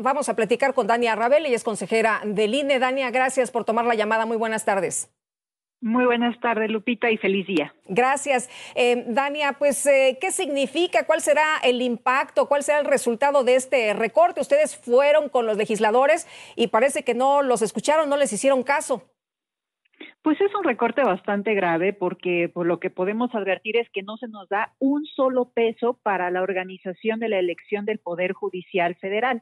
Vamos a platicar con Dania Rabel, ella es consejera del INE. Dania, gracias por tomar la llamada. Muy buenas tardes. Muy buenas tardes, Lupita, y feliz día. Gracias. Dania, pues, ¿qué significa? ¿Cuál será el impacto? ¿Cuál será el resultado de este recorte? Ustedes fueron con los legisladores y parece que no los escucharon, no les hicieron caso. Pues es un recorte bastante grave porque por lo que podemos advertir es que no se nos da un solo peso para la organización de la elección del Poder Judicial Federal.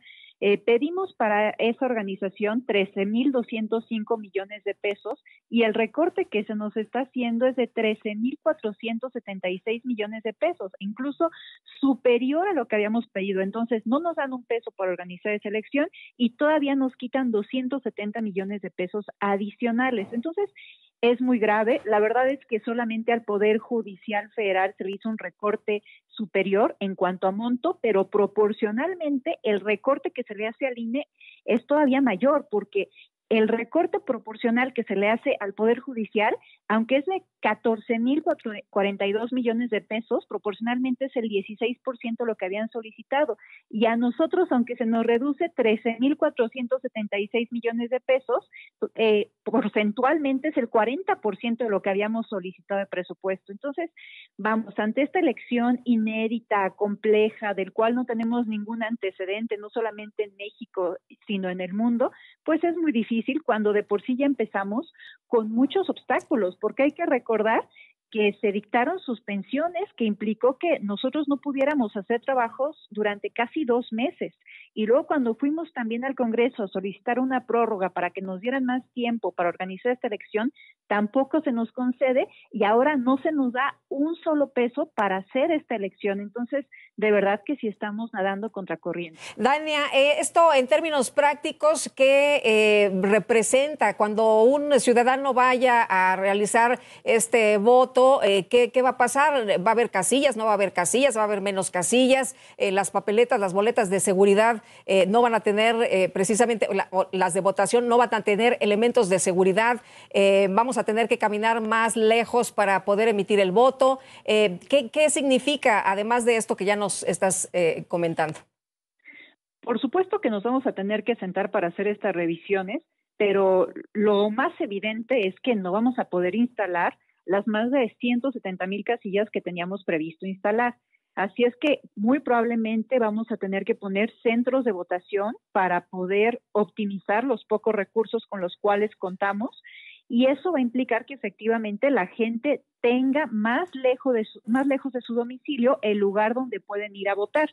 Pedimos para esa organización 13,205 millones de pesos y el recorte que se nos está haciendo es de 13,476 millones de pesos, incluso superior a lo que habíamos pedido. Entonces, no nos dan un peso para organizar esa elección y todavía nos quitan 270 millones de pesos adicionales. Entonces, es muy grave. La verdad es que solamente al Poder Judicial Federal se le hizo un recorte superior en cuanto a monto, pero proporcionalmente el recorte que se le hace al INE es todavía mayor, porque el recorte proporcional que se le hace al Poder Judicial, aunque es de 14,042 millones de pesos, proporcionalmente es el 16% de lo que habían solicitado. Y a nosotros, aunque se nos reduce 13,476 millones de pesos, porcentualmente es el 40% de lo que habíamos solicitado de presupuesto. Entonces, vamos, ante esta elección inédita, compleja, del cual no tenemos ningún antecedente, no solamente en México, sino en el mundo, pues es muy difícil cuando de por sí ya empezamos con muchos obstáculos, porque hay que recordar que se dictaron suspensiones que implicó que nosotros no pudiéramos hacer trabajos durante casi 2 meses. Y luego cuando fuimos también al Congreso a solicitar una prórroga para que nos dieran más tiempo para organizar esta elección, tampoco se nos concede y ahora no se nos da un solo peso para hacer esta elección. Entonces, de verdad que sí estamos nadando contra corriente. Dania, esto en términos prácticos, ¿qué representa cuando un ciudadano vaya a realizar este voto? ¿Qué va a pasar? ¿Va a haber casillas? ¿No va a haber casillas? ¿Va a haber menos casillas? Las papeletas, las boletas de seguridad no van a tener precisamente, las de votación no van a tener elementos de seguridad. Vamos a tener que caminar más lejos para poder emitir el voto. ¿Qué significa, además de esto que ya nos estás comentando? Por supuesto que nos vamos a tener que sentar para hacer estas revisiones, pero lo más evidente es que no vamos a poder instalar las más de 170,000 casillas que teníamos previsto instalar. Así es que muy probablemente vamos a tener que poner centros de votación para poder optimizar los pocos recursos con los cuales contamos, y eso va a implicar que efectivamente la gente tenga más lejos de su domicilio el lugar donde pueden ir a votar.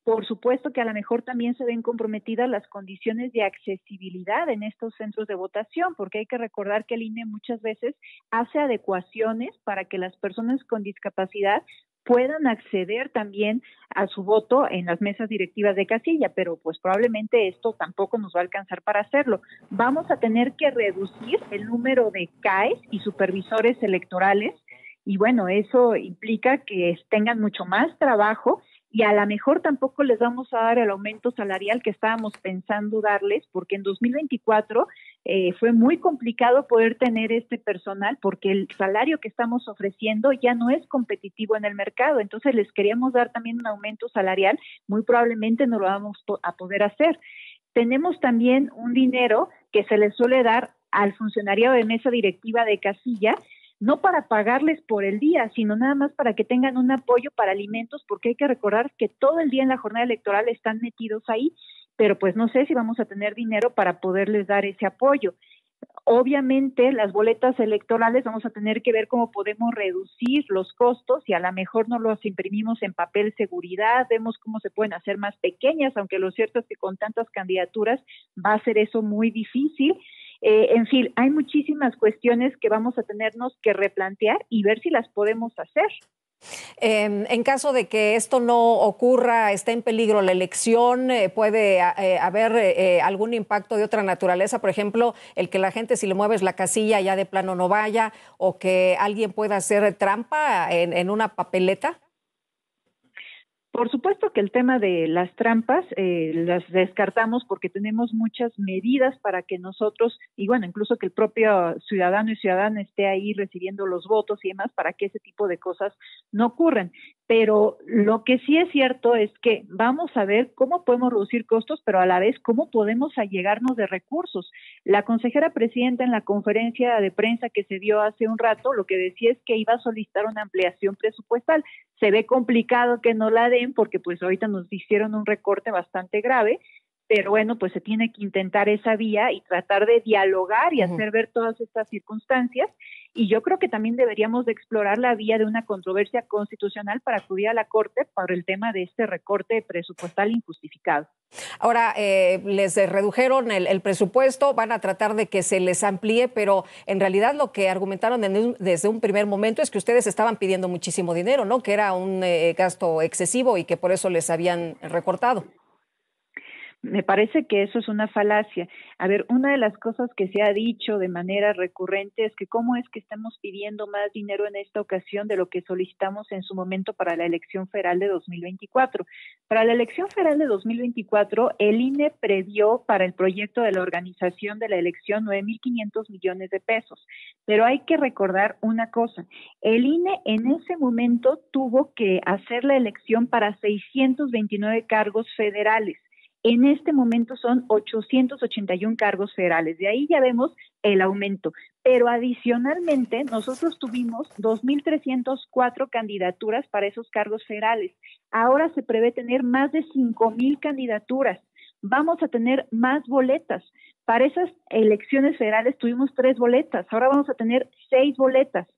Por supuesto que a lo mejor también se ven comprometidas las condiciones de accesibilidad en estos centros de votación, porque hay que recordar que el INE muchas veces hace adecuaciones para que las personas con discapacidad puedan acceder también a su voto en las mesas directivas de casilla, pero pues probablemente esto tampoco nos va a alcanzar para hacerlo. Vamos a tener que reducir el número de CAEs y supervisores electorales, y bueno, eso implica que tengan mucho más trabajo y a lo mejor tampoco les vamos a dar el aumento salarial que estábamos pensando darles, porque en 2024 fue muy complicado poder tener este personal porque el salario que estamos ofreciendo ya no es competitivo en el mercado. Entonces les queríamos dar también un aumento salarial, muy probablemente no lo vamos a poder hacer. Tenemos también un dinero que se les suele dar al funcionariado de mesa directiva de casilla, no para pagarles por el día, sino nada más para que tengan un apoyo para alimentos, porque hay que recordar que todo el día en la jornada electoral están metidos ahí, pero pues no sé si vamos a tener dinero para poderles dar ese apoyo. Obviamente las boletas electorales vamos a tener que ver cómo podemos reducir los costos y a lo mejor no los imprimimos en papel seguridad, vemos cómo se pueden hacer más pequeñas, aunque lo cierto es que con tantas candidaturas va a ser eso muy difícil. En fin, hay muchísimas cuestiones que vamos a tenernos que replantear y ver si las podemos hacer. En caso de que esto no ocurra, está en peligro la elección, puede haber algún impacto de otra naturaleza, por ejemplo, el que la gente si le mueves la casilla ya de plano no vaya, o que alguien pueda hacer trampa en una papeleta. Por supuesto que el tema de las trampas las descartamos porque tenemos muchas medidas para que nosotros, y bueno, incluso que el propio ciudadano y ciudadana esté ahí recibiendo los votos y demás para que ese tipo de cosas no ocurran. pero lo que sí es cierto es que vamos a ver cómo podemos reducir costos, pero a la vez cómo podemos allegarnos de recursos. La consejera presidenta en la conferencia de prensa que se dio hace un rato, lo que decía es que iba a solicitar una ampliación presupuestal. Se ve complicado que no la den porque pues ahorita nos hicieron un recorte bastante grave, pero bueno, pues se tiene que intentar esa vía y tratar de dialogar y hacer ver todas estas circunstancias. Y yo creo que también deberíamos de explorar la vía de una controversia constitucional para acudir a la Corte por el tema de este recorte presupuestal injustificado. Ahora, les redujeron el presupuesto, van a tratar de que se les amplíe, pero en realidad lo que argumentaron desde un primer momento es que ustedes estaban pidiendo muchísimo dinero, ¿no? Que era un gasto excesivo y que por eso les habían recortado. Me parece que eso es una falacia. A ver, una de las cosas que se ha dicho de manera recurrente es que cómo es que estamos pidiendo más dinero en esta ocasión de lo que solicitamos en su momento para la elección federal de 2024. Para la elección federal de 2024, el INE previó para el proyecto de la organización de la elección 9.500 millones de pesos. Pero hay que recordar una cosa, el INE en ese momento tuvo que hacer la elección para 629 cargos federales. En este momento son 881 cargos federales. De ahí ya vemos el aumento. Pero adicionalmente, nosotros tuvimos 2.304 candidaturas para esos cargos federales. Ahora se prevé tener más de 5.000 candidaturas. Vamos a tener más boletas. Para esas elecciones federales tuvimos 3 boletas. Ahora vamos a tener 6 boletas.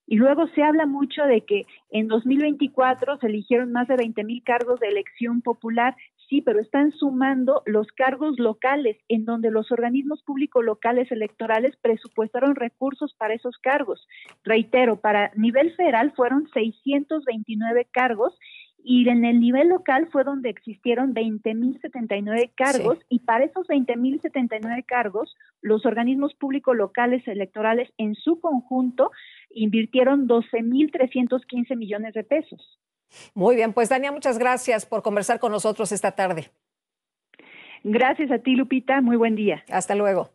Y luego se habla mucho de que en 2024 se eligieron más de 20,000 cargos de elección popular. Sí, pero están sumando los cargos locales, en donde los organismos públicos locales electorales presupuestaron recursos para esos cargos. Reitero, para nivel federal fueron 629 cargos y en el nivel local fue donde existieron 20,079 cargos, sí. Y para esos 20,079 cargos, los organismos públicos locales electorales en su conjunto invirtieron 12,315 millones de pesos. Muy bien, pues Dania, muchas gracias por conversar con nosotros esta tarde. Gracias a ti, Lupita. Muy buen día. Hasta luego.